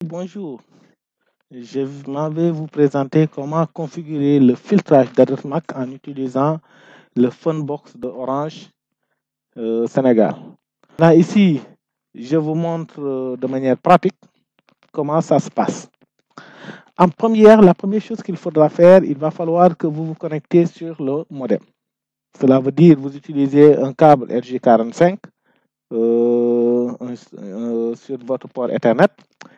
Bonjour. Je m'en vais vous présenter comment configurer le filtrage d'adresse MAC en utilisant le Funbox de Orange Sénégal. Là, ici, je vous montre de manière pratique comment ça se passe. La première chose qu'il faudra faire, il va falloir que vous vous connectez sur le modem. Cela veut dire que vous utilisez un câble RJ45 sur votre port Ethernet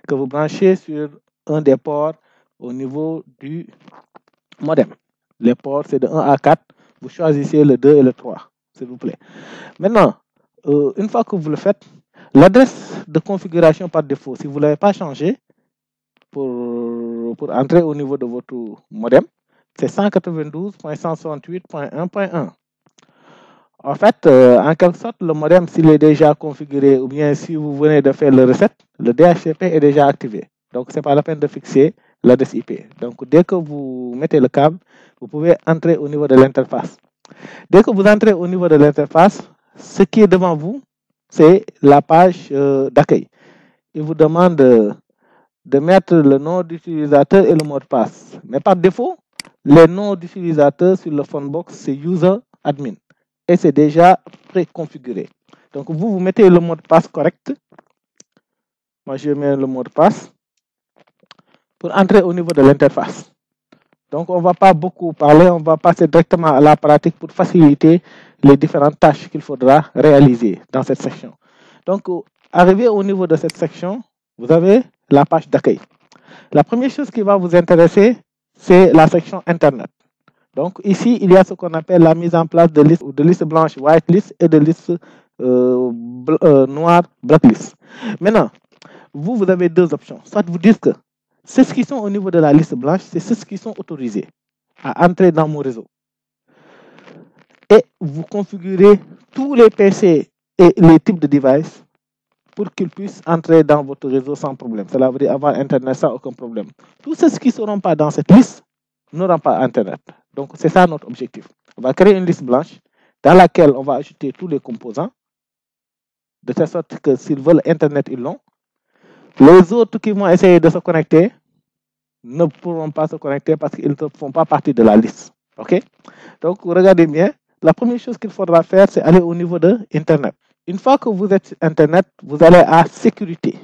que vous branchez sur un des ports au niveau du modem. Les ports, c'est de 1 à 4. Vous choisissez le 2 et le 3, s'il vous plaît. Maintenant, une fois que vous le faites, l'adresse de configuration par défaut, si vous ne l'avez pas changé pour entrer au niveau de votre modem, c'est 192.168.1.1. En fait, en quelque sorte, le modem, s'il est déjà configuré ou bien si vous venez de faire le reset, le DHCP est déjà activé. Donc, ce n'est pas la peine de fixer l'adresse IP. Donc, dès que vous mettez le câble, vous pouvez entrer au niveau de l'interface. Dès que vous entrez au niveau de l'interface, ce qui est devant vous, c'est la page d'accueil. Il vous demande de mettre le nom d'utilisateur et le mot de passe. Mais par défaut, les noms d'utilisateurs sur le Funbox, c'est user admin. Et c'est déjà préconfiguré. Donc, vous mettez le mot de passe correct. Moi, je mets le mot de passe pour entrer au niveau de l'interface. Donc, on ne va pas beaucoup parler, on va passer directement à la pratique pour faciliter les différentes tâches qu'il faudra réaliser dans cette section. Donc, arrivé au niveau de cette section, vous avez la page d'accueil. La première chose qui va vous intéresser, c'est la section Internet. Donc, ici, il y a ce qu'on appelle la mise en place de listes blanches, whitelist, et de listes noires, blacklist. Maintenant, vous avez deux options. Soit vous dites que ceux qui sont au niveau de la liste blanche, c'est ceux qui sont autorisés à entrer dans mon réseau. Et vous configurez tous les PC et les types de devices pour qu'ils puissent entrer dans votre réseau sans problème. Cela veut dire avoir Internet sans aucun problème. Tous ceux qui ne seront pas dans cette liste n'auront pas Internet. Donc, c'est ça notre objectif. On va créer une liste blanche dans laquelle on va ajouter tous les composants, de telle sorte que s'ils veulent Internet, ils l'ont. Les autres qui vont essayer de se connecter ne pourront pas se connecter parce qu'ils ne font pas partie de la liste. OK? Donc, regardez bien. La première chose qu'il faudra faire, c'est aller au niveau de Internet. Une fois que vous êtes sur Internet, vous allez à Sécurité.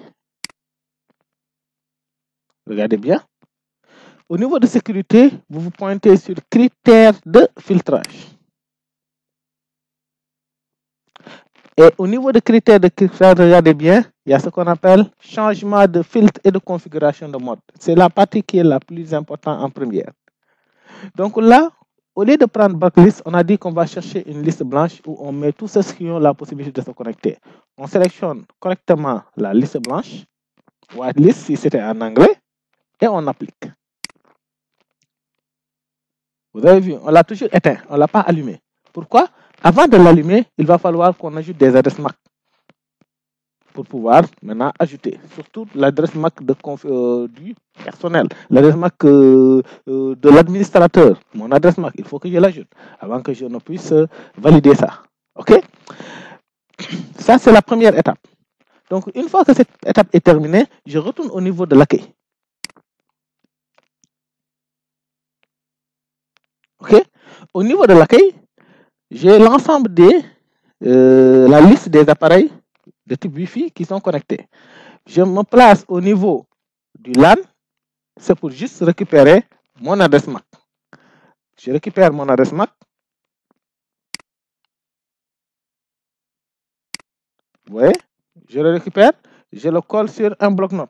Regardez bien. Au niveau de Sécurité, vous vous pointez sur Critères de filtrage. Et au niveau de critères de filtrage, regardez bien, il y a ce qu'on appelle changement de filtre et de configuration de mode. C'est la partie qui est la plus importante en première. Donc là, au lieu de prendre blacklist, on a dit qu'on va chercher une liste blanche où on met tous ceux qui ont la possibilité de se connecter. On sélectionne correctement la liste blanche, whitelist si c'était en anglais, et on applique. Vous avez vu, on l'a toujours éteint, on ne l'a pas allumé. Pourquoi? Avant de l'allumer, il va falloir qu'on ajoute des adresses MAC pour pouvoir maintenant ajouter. Surtout l'adresse MAC du personnel, l'adresse MAC de l'administrateur. Mon adresse MAC, il faut que je l'ajoute avant que je ne puisse valider ça. OK? Ça, c'est la première étape. Donc, une fois que cette étape est terminée, je retourne au niveau de l'accueil. OK? Au niveau de l'accueil, j'ai l'ensemble la liste des appareils de type Wi-Fi qui sont connectés. Je me place au niveau du LAN, c'est pour juste récupérer mon adresse MAC. Je récupère mon adresse MAC. Vous voyez, je le récupère, je le colle sur un bloc-notes.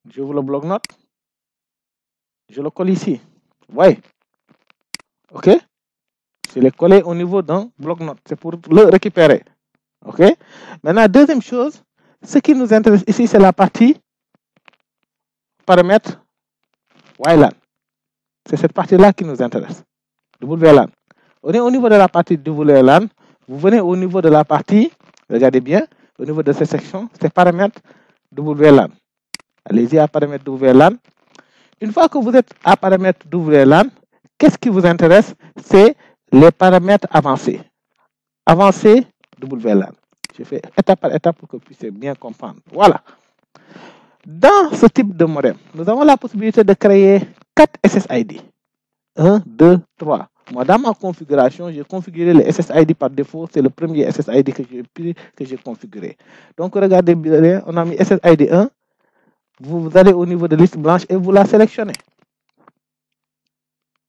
J'ouvre le bloc-notes, je le colle ici. Vous voyez? OK? Je l'ai collé au niveau d'un bloc-notes. C'est pour le récupérer. OK? Maintenant, deuxième chose, ce qui nous intéresse ici, c'est la partie paramètres WLAN. C'est cette partie-là qui nous intéresse. WLAN. On est au niveau de la partie WLAN. Vous venez au niveau de la partie, regardez bien, au niveau de cette section, c'est paramètres WLAN. Allez-y à paramètres WLAN. Une fois que vous êtes à paramètres WLAN, qu'est-ce qui vous intéresse? C'est les paramètres avancés. Avancés WLAN. Je fais étape par étape pour que vous puissiez bien comprendre. Voilà. Dans ce type de modem, nous avons la possibilité de créer 4 SSID. 1, 2, 3. Moi, dans ma configuration, j'ai configuré le SSID par défaut. C'est le premier SSID que j'ai configuré. Donc, regardez bien, on a mis SSID 1. Vous allez au niveau de liste blanche et vous la sélectionnez.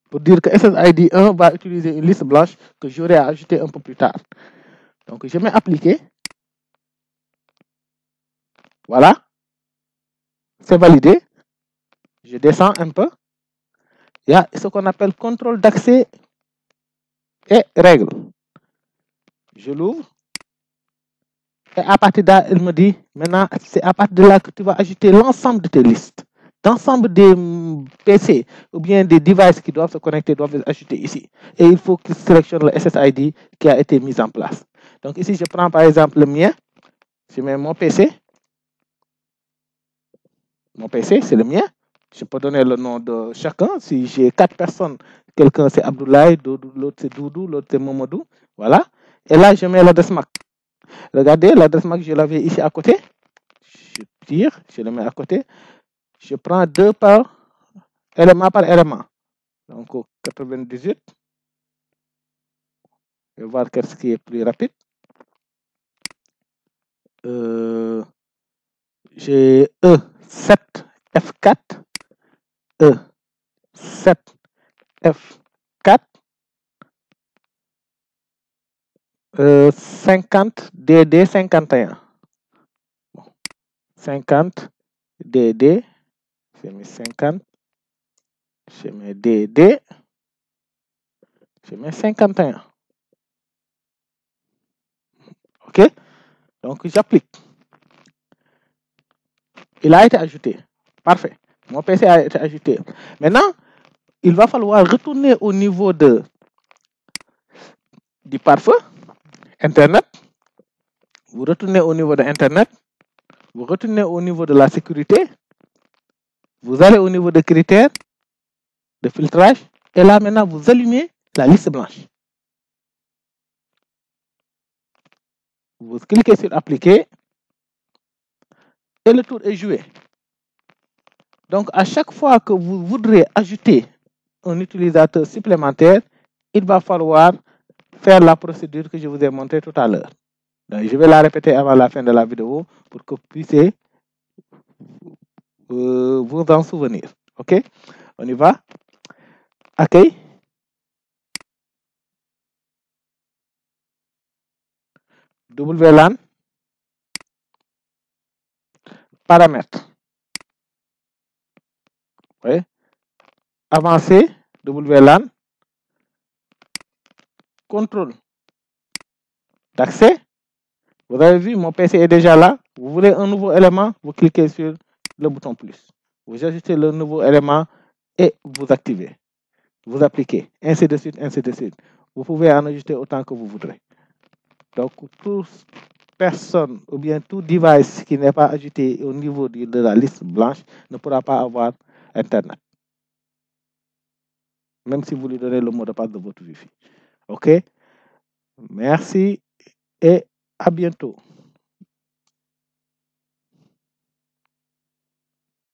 Pour dire que SSID 1 va utiliser une liste blanche que j'aurai à ajouter un peu plus tard. Donc, je mets appliquer. Voilà. C'est validé. Je descends un peu. Il y a ce qu'on appelle contrôle d'accès et règles. Je l'ouvre. Et à partir de là, il me dit, maintenant, c'est à partir de là que tu vas ajouter l'ensemble de tes listes. L'ensemble des PC ou bien des devices qui doivent se connecter doivent être ajoutés ici. Et il faut qu'il sélectionne le SSID qui a été mis en place. Donc ici, je prends par exemple le mien. Je mets mon PC. Mon PC, c'est le mien. Je peux donner le nom de chacun. Si j'ai 4 personnes, quelqu'un c'est Abdoulaye, l'autre c'est Doudou, l'autre c'est Momodou. Voilà. Et là, je mets l'adresse MAC. Regardez, l'adresse MAC, je l'avais ici à côté. Je tire, je le mets à côté. Je prends 2 élément par élément. Donc 98. Je vais voir qu'est-ce qui est plus rapide. J'ai E7 F4. E7 F4. 50 DD 51. 50 DD. J'ai mis 50. Je mets DD. Je mets 51. OK? Donc, j'applique. Il a été ajouté. Parfait. Mon PC a été ajouté. Maintenant, il va falloir retourner au niveau du pare-feu, Internet. Vous retournez au niveau de Internet. Vous retournez au niveau de la sécurité. Vous allez au niveau des critères de filtrage. Et là, maintenant, vous allumez la liste blanche. Vous cliquez sur appliquer. Et le tour est joué. Donc, à chaque fois que vous voudrez ajouter un utilisateur supplémentaire, il va falloir faire la procédure que je vous ai montrée tout à l'heure. Donc, je vais la répéter avant la fin de la vidéo pour que vous puissiez vous en souvenir. OK? On y va. Accueil. WLAN. Paramètres. Oui. Avancé. WLAN. Contrôle d'accès. Vous avez vu, mon PC est déjà là. Vous voulez un nouveau élément, vous cliquez sur le bouton plus. Vous ajoutez le nouveau élément et vous activez. Vous appliquez, ainsi de suite, ainsi de suite. Vous pouvez en ajouter autant que vous voudrez. Donc, toute personne ou bien tout device qui n'est pas ajouté au niveau de la liste blanche ne pourra pas avoir Internet. Même si vous lui donnez le mot de passe de votre Wi-Fi. OK? Merci et à bientôt.